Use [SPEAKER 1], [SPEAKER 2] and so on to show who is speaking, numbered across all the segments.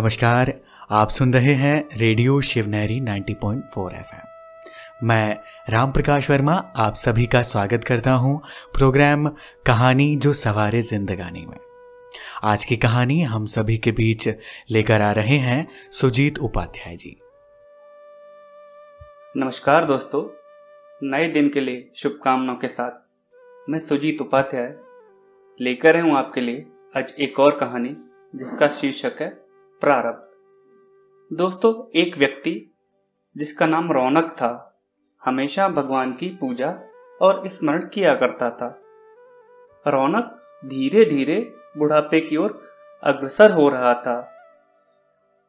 [SPEAKER 1] नमस्कार। आप सुन रहे हैं रेडियो शिवनेरी 90.4 FM। मैं राम प्रकाश वर्मा आप सभी का स्वागत करता हूं प्रोग्राम कहानी जो सवारे जिंदगानी में। आज की कहानी हम सभी के बीच लेकर आ रहे हैं सुजीत उपाध्याय जी।
[SPEAKER 2] नमस्कार दोस्तों, नए दिन के लिए शुभकामनाओं के साथ मैं सुजीत उपाध्याय लेकर आया हूं आपके लिए आज एक और कहानी जिसका शीर्षक है प्रारब्ध। दोस्तों, एक व्यक्ति जिसका नाम रौनक था हमेशा भगवान की पूजा और स्मरण किया करता था। रौनक धीरे धीरे बुढ़ापे की ओर अग्रसर हो रहा था।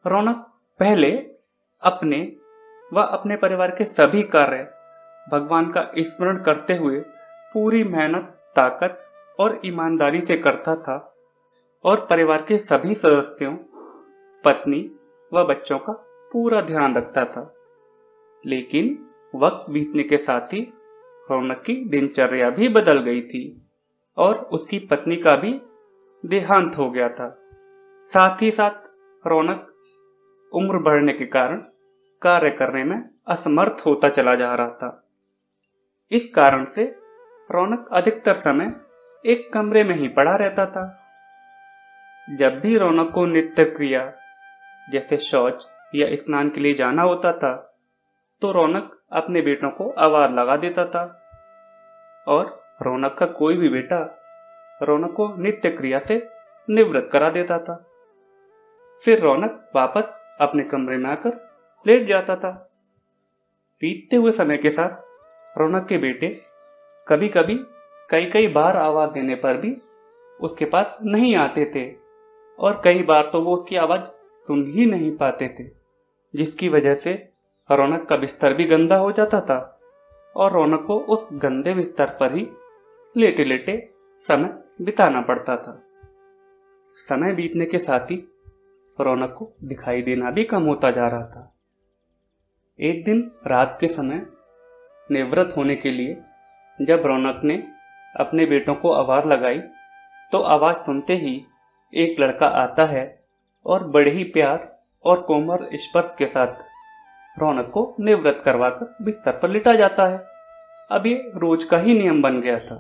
[SPEAKER 2] रौनक पहले अपने व अपने परिवार के सभी कार्य भगवान का स्मरण करते हुए पूरी मेहनत, ताकत और ईमानदारी से करता था और परिवार के सभी सदस्यों, पत्नी व बच्चों का पूरा ध्यान रखता था। लेकिन वक्त बीतने के साथ ही रौनक की दिनचर्या भी बदल गई थी और उसकी पत्नी का भी देहांत हो गया था। साथ ही साथ रौनक उम्र बढ़ने के कारण कार्य करने में असमर्थ होता चला जा रहा था। इस कारण से रौनक अधिकतर समय एक कमरे में ही पड़ा रहता था। जब भी रौनक को नित्य क्रिया जैसे शौच या स्नान के लिए जाना होता था तो रौनक अपने बेटों को आवाज लगा देता था और रौनक का कोई भी बेटा रौनक को नित्य क्रिया से निवृत्त करा देता था। फिर रौनक वापस अपने कमरे में आकर लेट जाता था। बीतते हुए समय के साथ रौनक के बेटे कभी कभी कई बार आवाज देने पर भी उसके पास नहीं आते थे और कई बार तो वो उसकी आवाज सुन ही नहीं पाते थे, जिसकी वजह से रौनक का बिस्तर भी गंदा हो जाता था और रौनक को उस गंदे बिस्तर पर ही लेटे लेटे समय बिताना पड़ता था। समय बीतने के साथ ही रौनक को दिखाई देना भी कम होता जा रहा था। एक दिन रात के समय निवृत्त होने के लिए जब रौनक ने अपने बेटों को आवाज लगाई तो आवाज सुनते ही एक लड़का आता है और बड़े ही प्यार और कोमल स्पर्श के साथ रौनक को निवृत्त करवाकर बिस्तर पर लिटा जाता है। अब ये रोज का ही नियम बन गया था।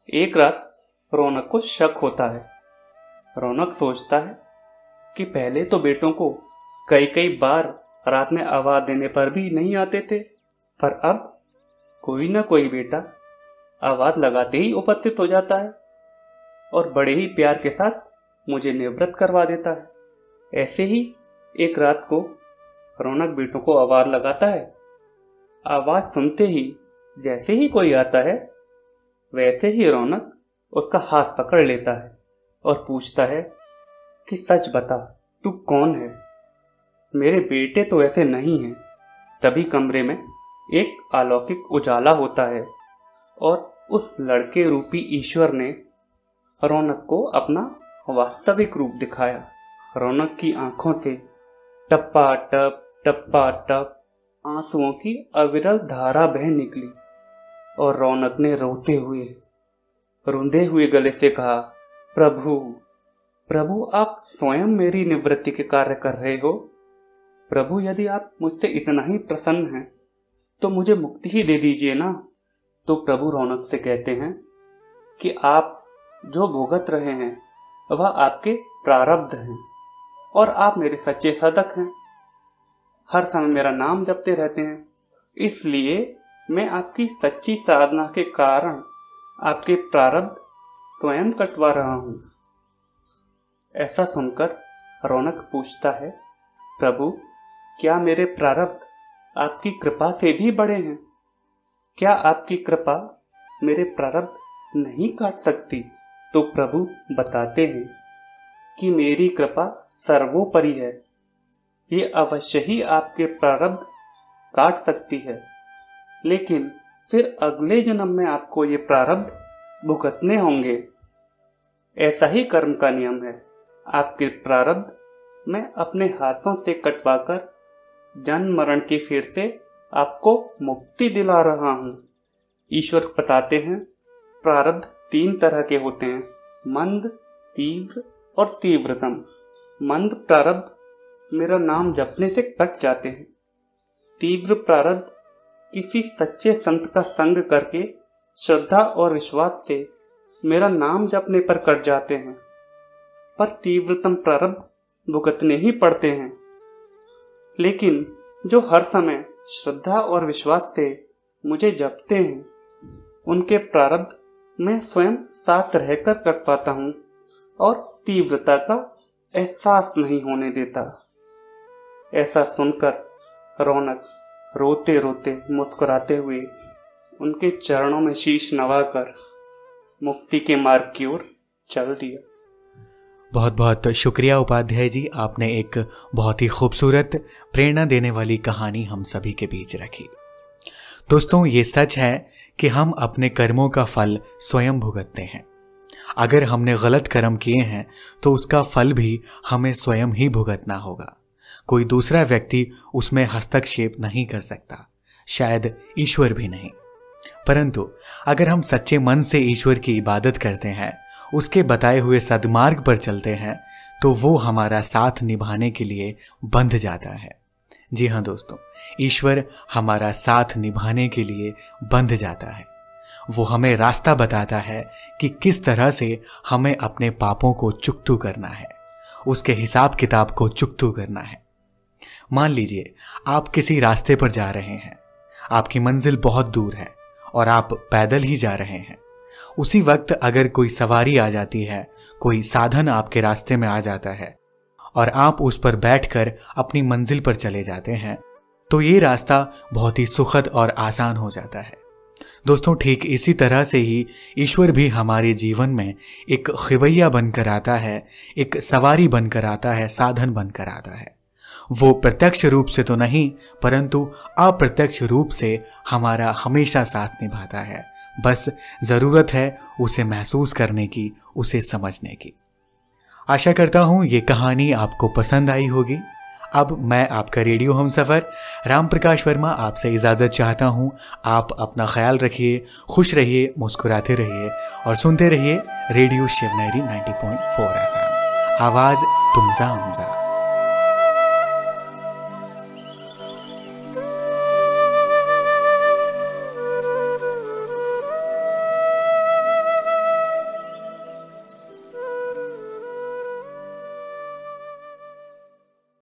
[SPEAKER 2] एक रात रौनक को शक होता है। रौनक सोचता है कि पहले तो बेटों को कई बार रात में आवाज देने पर भी नहीं आते थे, पर अब कोई ना कोई बेटा आवाज लगाते ही उपस्थित हो जाता है और बड़े ही प्यार के साथ मुझे निवृत्त करवा देता है। ऐसे ही एक रात को रौनक बेटों को आवाज लगाता है। आवाज सुनते ही जैसे ही कोई आता है वैसे ही रौनक उसका हाथ पकड़ लेता है और पूछता है कि सच बता, तू कौन है? मेरे बेटे तो ऐसे नहीं हैं। तभी कमरे में एक अलौकिक उजाला होता है और उस लड़के रूपी ईश्वर ने रौनक को अपना वास्तविक रूप दिखाया। रौनक की आंखों से टप्पा टप आंसुओं की अविरल धारा बह निकली और रौनक ने रोंदे हुए गले से कहा, प्रभु आप स्वयं मेरी निवृत्ति के कार्य कर रहे हो। प्रभु, यदि आप मुझसे इतना ही प्रसन्न हैं तो मुझे मुक्ति ही दे दीजिए ना। तो प्रभु रौनक से कहते हैं कि आप जो भुगत रहे हैं वह आपके प्रारब्ध हैं और आप मेरे सच्चे साधक हैं। हर समय मेरा नाम जपते रहते हैं, इसलिए मैं आपकी सच्ची साधना के कारण आपके प्रारब्ध स्वयं कटवा रहा हूं। ऐसा सुनकर रौनक पूछता है, प्रभु, क्या मेरे प्रारब्ध आपकी कृपा से भी बड़े हैं? क्या आपकी कृपा मेरे प्रारब्ध नहीं काट सकती? तो प्रभु बताते हैं कि मेरी कृपा सर्वोपरि है, ये अवश्य ही आपके प्रारब्ध काट सकती है, लेकिन फिर अगले जन्म में आपको ये प्रारब्ध भुगतने होंगे। ऐसा ही कर्म का नियम है। आपके प्रारब्ध मैं अपने हाथों से कटवाकर जन्म मरण की फेर से आपको मुक्ति दिला रहा हूं। ईश्वर बताते हैं प्रारब्ध 3 तरह के होते हैं, मंद, तीव्र और तीव्रतम। मंद प्रारब्ध मेरा नाम जपने से कट जाते हैं। तीव्र प्रारब्ध किसी सच्चे संत का संग करके श्रद्धा और विश्वास से मेरा नाम जपने पर कट जाते हैं, पर तीव्रतम प्रारब्ध भुगतने ही पड़ते हैं। लेकिन जो हर समय श्रद्धा और विश्वास से मुझे जपते हैं, उनके प्रारब्ध मैं स्वयं साथ रहकर कट पाता हूँ और तीव्रता का एहसास नहीं होने देता। ऐसा सुनकर रौनक रोते रोते मुस्कुराते हुए उनके चरणों में शीश नवाकर मुक्ति के मार्ग की ओर चल दिया।
[SPEAKER 1] बहुत बहुत शुक्रिया उपाध्याय जी, आपने एक बहुत ही खूबसूरत प्रेरणा देने वाली कहानी हम सभी के बीच रखी। दोस्तों, ये सच है कि हम अपने कर्मों का फल स्वयं भुगतते हैं। अगर हमने गलत कर्म किए हैं तो उसका फल भी हमें स्वयं ही भुगतना होगा। कोई दूसरा व्यक्ति उसमें हस्तक्षेप नहीं कर सकता, शायद ईश्वर भी नहीं। परंतु अगर हम सच्चे मन से ईश्वर की इबादत करते हैं, उसके बताए हुए सद्मार्ग पर चलते हैं, तो वो हमारा साथ निभाने के लिए बंध जाता है। जी हाँ दोस्तों, ईश्वर हमारा साथ निभाने के लिए बंध जाता है। वो हमें रास्ता बताता है कि किस तरह से हमें अपने पापों को चुकतू करना है, उसके हिसाब किताब को चुकतू करना है। मान लीजिए आप किसी रास्ते पर जा रहे हैं, आपकी मंजिल बहुत दूर है और आप पैदल ही जा रहे हैं। उसी वक्त अगर कोई सवारी आ जाती है, कोई साधन आपके रास्ते में आ जाता है और आप उस पर बैठकर अपनी मंजिल पर चले जाते हैं, तो ये रास्ता बहुत ही सुखद और आसान हो जाता है। दोस्तों, ठीक इसी तरह से ही ईश्वर भी हमारे जीवन में एक खिवैया बनकर आता है, एक सवारी बनकर आता है, साधन बनकर आता है। वो प्रत्यक्ष रूप से तो नहीं, परंतु अप्रत्यक्ष रूप से हमारा हमेशा साथ निभाता है। बस ज़रूरत है उसे महसूस करने की, उसे समझने की। आशा करता हूँ ये कहानी आपको पसंद आई होगी। अब मैं आपका रेडियो हमसफ़र राम प्रकाश वर्मा आपसे इजाज़त चाहता हूँ। आप अपना ख्याल रखिए, खुश रहिए, मुस्कुराते रहिए और सुनते रहिए रेडियो शिवनेरी 90.4 FM। आवाज़ तुमजा हमजा।